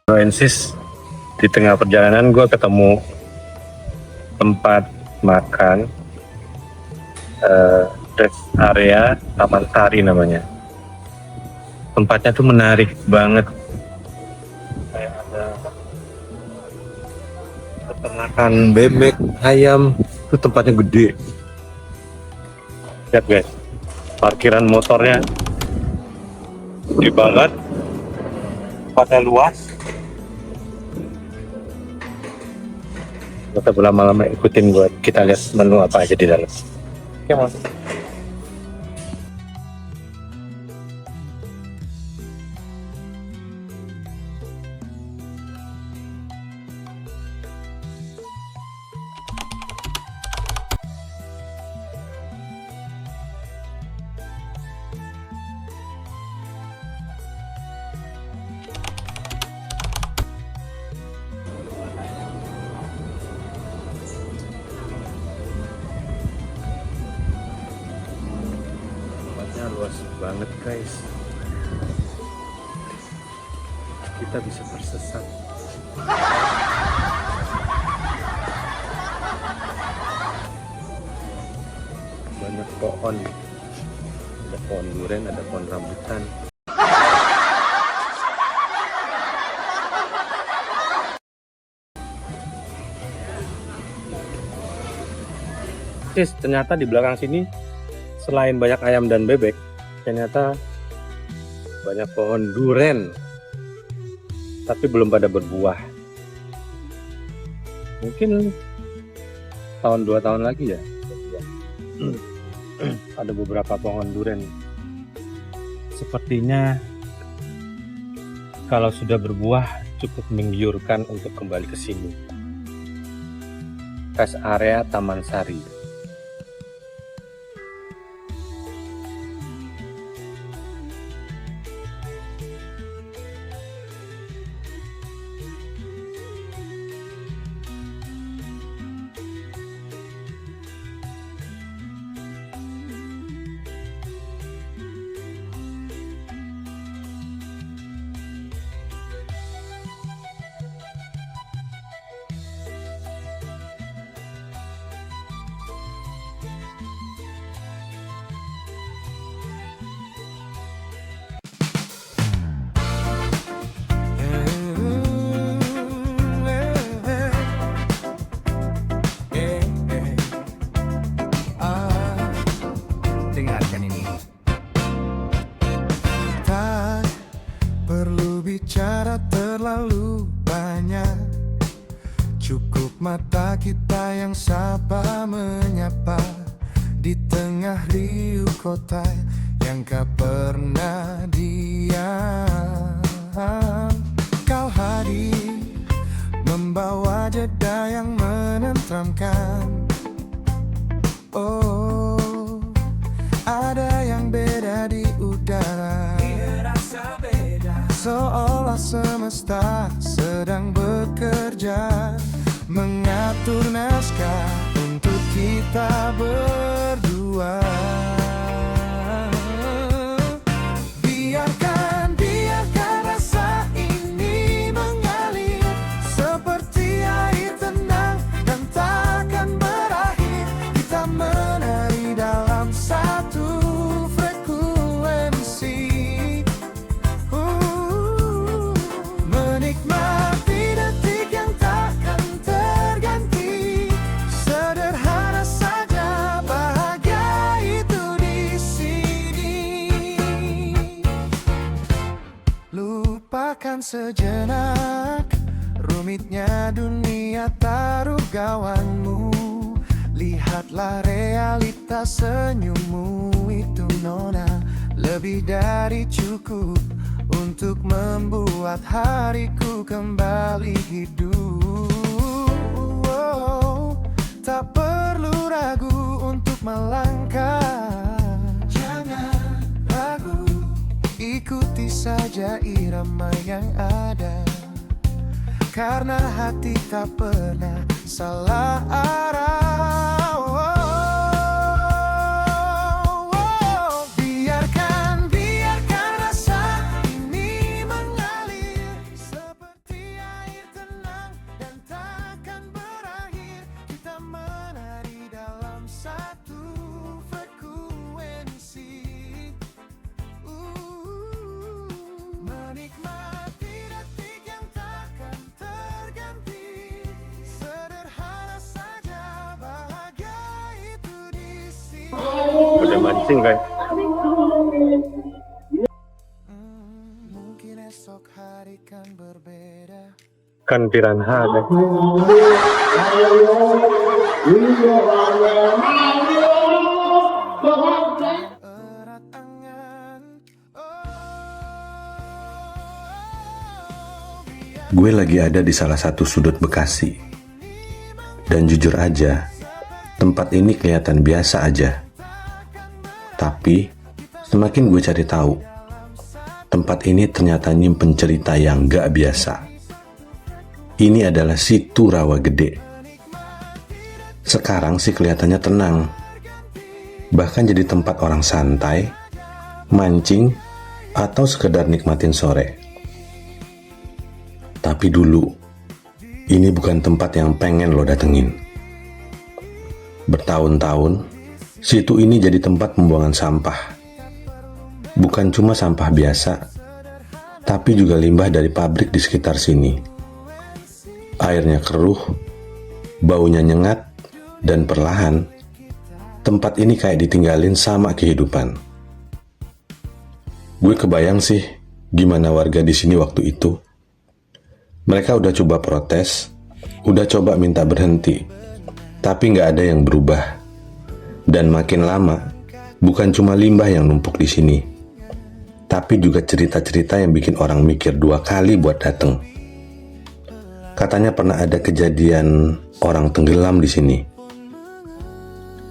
Francis, di tengah perjalanan gue ketemu tempat makan rest area Taman Sari namanya. Tempatnya tuh menarik banget, kayak ada peternakan bebek, ayam, itu tempatnya gede. Lihat guys, parkiran motornya gede banget, tempatnya luas. Kita berlama-lama ikutin buat kita lihat menu apa aja di dalam. Oke, Mas. Luas banget guys, kita bisa tersesat. Banyak pohon, ada pohon durian, ada pohon rambutan. Ternyata di belakang sini selain banyak ayam dan bebek, ternyata banyak pohon duren, tapi belum pada berbuah. Mungkin tahun 2 tahun lagi ya. Ada beberapa pohon duren. Sepertinya kalau sudah berbuah cukup menggiurkan untuk kembali ke sini. Rest area Taman Sari. Bicara terlalu banyak, cukup mata kita yang sapa menyapa di tengah riuh kota yang tak pernah diam. Kau hadir membawa jeda yang menenteramkan. Oh, ada yang beda di udara, seolah semesta sedang bekerja mengatur naskah untuk kita berdua. Biarkan rasa ini mengalir seperti air tenang dan takkan berakhir. Kita menari dalam satu sejenak rumitnya dunia, taruh gawanmu, Lihatlah realitas senyummu itu nona, lebih dari cukup untuk membuat hariku kembali hidup. Tak perlu ragu untuk melangkah, jangan ragu, ikuti saja irama yang ada, karena hati tak pernah salah arah. Biarkan rasa ini mengalir seperti air tenang dan takkan berakhir. Kita menari dalam satu frekuensi, menikmati detik yang takkan terganti. Sederhana saja bahagia itu di sini. Udah mancing guys. Mungkin esok hari kan berbeda. Kan piranha guys. Erat angan. Gue lagi ada di salah satu sudut Bekasi. Dan jujur aja, tempat ini kelihatan biasa aja. Tapi, semakin gue cari tahu, tempat ini ternyata nyimpen cerita yang gak biasa. Ini adalah Situ Rawa Gede. Sekarang sih kelihatannya tenang. Bahkan jadi tempat orang santai, mancing, atau sekedar nikmatin sore. Tapi dulu, ini bukan tempat yang pengen lo datengin. Bertahun-tahun, situ ini jadi tempat pembuangan sampah. Bukan cuma sampah biasa, tapi juga limbah dari pabrik di sekitar sini. Airnya keruh, baunya nyengat, dan perlahan, tempat ini kayak ditinggalin sama kehidupan. Gue kebayang sih, gimana warga di sini waktu itu. Mereka udah coba protes, udah coba minta berhenti, tapi nggak ada yang berubah. Dan makin lama, bukan cuma limbah yang numpuk di sini, tapi juga cerita-cerita yang bikin orang mikir 2 kali buat dateng. Katanya pernah ada kejadian orang tenggelam di sini,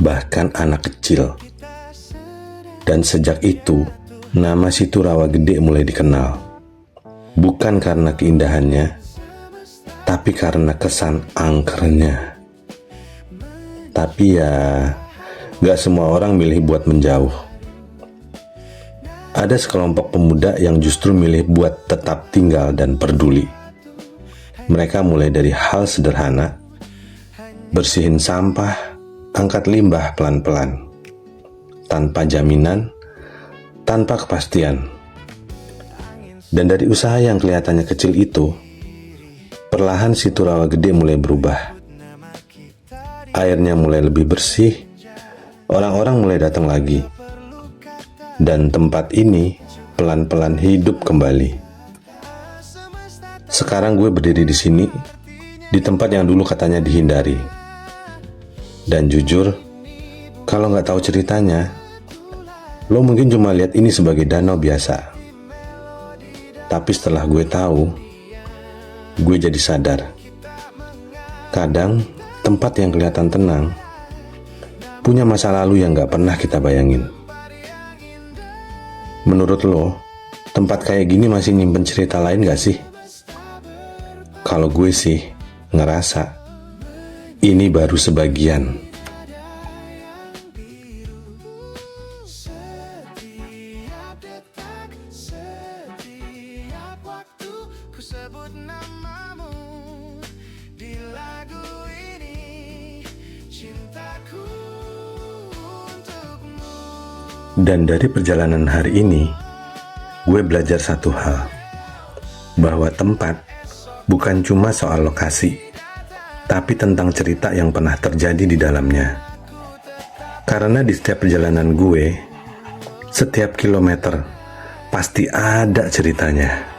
bahkan anak kecil. Dan sejak itu, nama Situ Rawa Gede mulai dikenal. Bukan karena keindahannya, tapi karena kesan angkernya. Tapi ya, gak semua orang milih buat menjauh. Ada sekelompok pemuda yang justru milih buat tetap tinggal dan peduli. Mereka mulai dari hal sederhana, bersihin sampah, angkat limbah pelan-pelan, tanpa jaminan, tanpa kepastian. Dan dari usaha yang kelihatannya kecil itu, perlahan Situ Rawa Gede mulai berubah. Airnya mulai lebih bersih, orang-orang mulai datang lagi, dan tempat ini pelan-pelan hidup kembali. Sekarang gue berdiri di sini, di tempat yang dulu katanya dihindari. Dan jujur, kalau nggak tahu ceritanya, lo mungkin cuma lihat ini sebagai danau biasa. Tapi setelah gue tahu, gue jadi sadar. Kadang tempat yang kelihatan tenang punya masa lalu yang gak pernah kita bayangin. Menurut lo, tempat kayak gini masih nyimpen cerita lain gak sih? Kalau gue sih ngerasa ini baru sebagian. Setiap detak, setiap waktu ku sebut namamu di lagu ini, cintaku untukmu. Dan dari perjalanan hari ini, gue belajar satu hal, bahwa tempat bukan cuma soal lokasi, tapi tentang cerita yang pernah terjadi di dalamnya. Karena di setiap perjalanan gue, setiap kilometer pasti ada ceritanya.